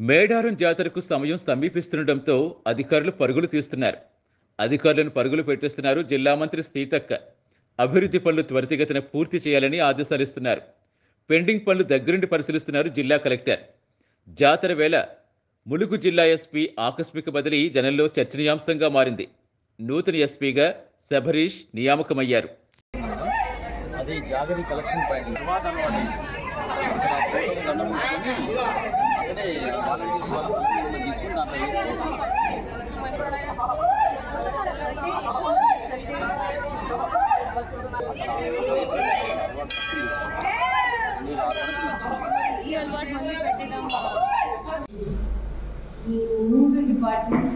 మేడారం జాతరకు సమయం సమీపిస్తుండటంతో అధికారులు పరుగులు తీస్తున్నారు. అధికారులను పరుగులు పెట్టిస్తున్నారు జిల్లా మంత్రి సీతక్క. అభివృద్ధి పనులు త్వరితగతిన పూర్తి చేయాలని ఆదేశాలిస్తున్నారు. పెండింగ్ పనులు దగ్గరుండి పరిశీలిస్తున్నారు జిల్లా కలెక్టర్. జాతర వేళ ములుగు జిల్లా ఎస్పీ ఆకస్మిక బదిలీ జనంలో చర్చనీయాంశంగా మారింది. నూతన ఎస్పీగా శబరీష్ నియామకమయ్యారు. అది జాగరి కలెక్షన్ పాయింట్ మూడు డిపార్ట్మెంట్స్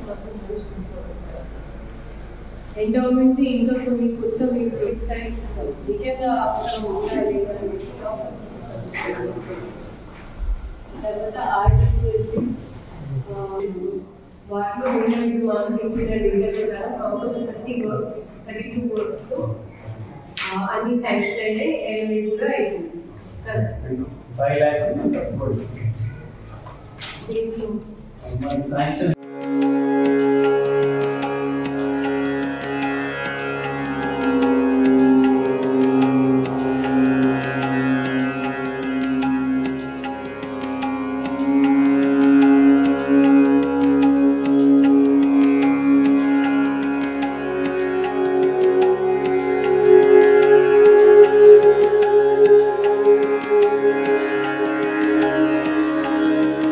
ఎండోమెంట్ ఇంకా కొన్ని కొత్త వెబ్సైట్ నిజంగా అవసరం ఉండాలి. తర్వాత ఆర్టికల్స్ వాటిలో మీరు మాకు ఇచ్చిన డేటా ప్రకారం కాంపస్ 32 వర్క్స్లో అన్ని శాంక్షన్ అయినాయి. 8 కూడా అయిపోయింది కదా. 5 lakhs శాంక్షన్